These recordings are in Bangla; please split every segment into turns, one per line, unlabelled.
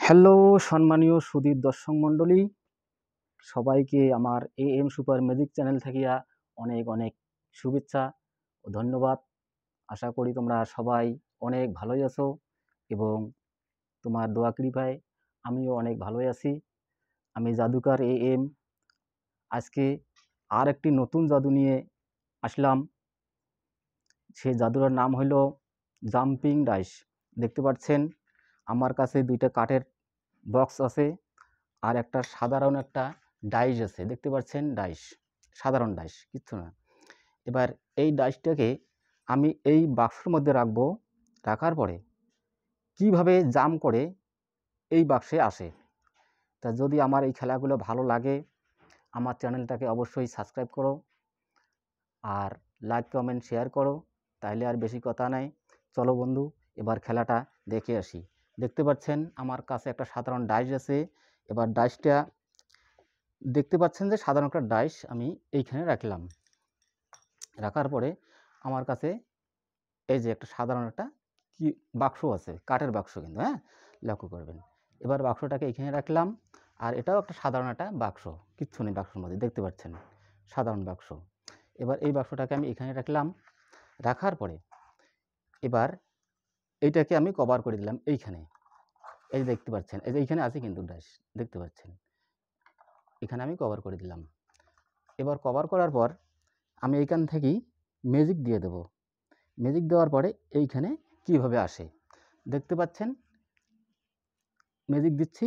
হ্যালো সম্মানীয় সুধীর দর্শক মণ্ডলী, সবাইকে আমার এএম সুপার ম্যাজিক চ্যানেল থাকিয়া অনেক অনেক শুভেচ্ছা ও ধন্যবাদ। আশা করি তোমরা সবাই অনেক ভালোই আছো এবং তোমার দোয়া কৃপায় আমিও অনেক ভালোই আছি। আমি জাদুকর এএম আজকে আর একটি নতুন জাদু নিয়ে আসলাম। সেই জাদুর নাম হইল জাম্পিং ডাইস। দেখতে পাচ্ছেন আমার কাছে দুইটা কাঠের বক্স আছে আর একটা সাধারণ একটা ডাইস আছে। দেখতে পাচ্ছেন ডাইস, সাধারণ ডাইস, কিচ্ছু না। এবার এই ডাইসটাকে আমি এই বাক্সের মধ্যে রাখবো। রাখার পরে কিভাবে জাম করে এই বাক্সে আসে। তা যদি আমার এই খেলাগুলো ভালো লাগে আমার চ্যানেলটাকে অবশ্যই সাবস্ক্রাইব করো আর লাইক কমেন্ট শেয়ার করো। তাইলে আর বেশি কথা নাই, চলো বন্ধু এবার খেলাটা দেখে আসি। দেখতে পাচ্ছেন আমার কাছে একটা সাধারণ ডাইস আছে। এবার ডাইসটা দেখতে পাচ্ছেন যে সাধারণ একটা ডাইস আমি এইখানে রাখলাম। রাখার পরে আমার কাছে এই যে একটা সাধারণ একটা কি বাক্স আছে, কাঠের বাক্স কিন্তু, হ্যাঁ লক্ষ্য করবেন। এবার বাক্সটাকে এখানে রাখলাম আর এটাও একটা সাধারণ একটা বাক্স, কিচ্ছু নেই বাক্সের মধ্যে, দেখতে পাচ্ছেন সাধারণ বাক্স। এবার এই বাক্সটাকে আমি এখানে রাখলাম। রাখার পরে এবার এইটাকে আমি কভার করে দিলাম এইখানে। এই দেখতে পাচ্ছেন এই যে এইখানে আছে কিন্তু ডাইস, দেখতে পাচ্ছেন এখানে আমি কভার করে দিলাম। এবার কভার করার পর আমি এইখান থেকেই ম্যাজিক দিয়ে দেব। ম্যাজিক দেওয়ার পরে এইখানে কিভাবে আসে দেখতে পাচ্ছেন। ম্যাজিক দিচ্ছি,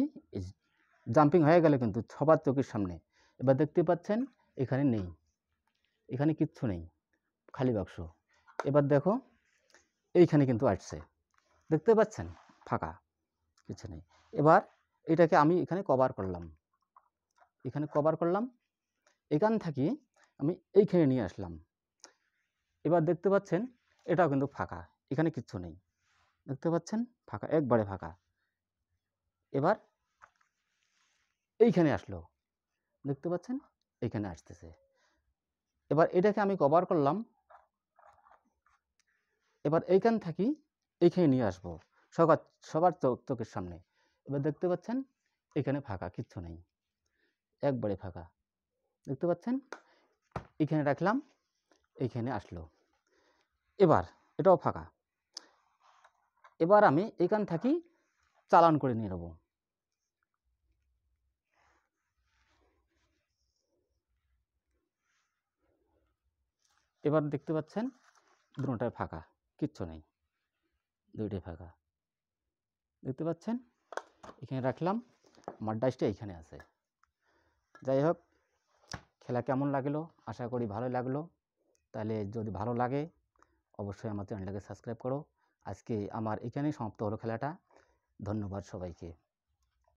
জাম্পিং হয়ে গেল কিন্তু সবার চোখের সামনে। এবার দেখতে পাচ্ছেন এখানে নেই, এখানে কিচ্ছু নেই, খালি বাক্স। এবার দেখো এইখানে কিন্তু আসছে, দেখতে পাচ্ছেন ফাঁকা, কিছু নেই। এবার এটাকে আমি এখানে কভার করলাম, এখানে কভার করলাম, এখান থেকে আমি এইখানে নিয়ে আসলাম। এবার দেখতে পাচ্ছেন এটাও কিন্তু ফাঁকা, এখানে কিচ্ছু নেই, দেখতে পাচ্ছেন ফাঁকা, একবারে ফাঁকা। এবার এইখানে আসলো, দেখতে পাচ্ছেন এইখানে আসতেছে। এবার এটাকে আমি কভার করলাম। এবার এইখান থেকে এইখানে নিয়ে আসবো সবার চোখের সামনে। এবার দেখতে পাচ্ছেন এখানে ফাঁকা, কিচ্ছু নেই, একবারে ফাঁকা, দেখতে পাচ্ছেন। এখানে রাখলাম, এইখানে আসলো। এবার এটাও ফাঁকা। এবার আমি এখান থেকে চালান করে নিয়ে নেব। এবার দেখতে পাচ্ছেন দুটোটাই ফাঁকা, কিচ্ছু নেই, দুইটাই ফাঁকা, দেখতে পাচ্ছেন। এখানে রাখলাম, আমার ডাইসটা এইখানে আছে। যাই হোক, খেলা কেমন লাগলো, আশা করি ভালো লাগলো। তাহলে যদি ভালো লাগে অবশ্যই আমার চ্যানেলটাকে সাবস্ক্রাইব করো। আজকে আমার এখানেই সমাপ্ত হলো খেলাটা। ধন্যবাদ সবাইকে।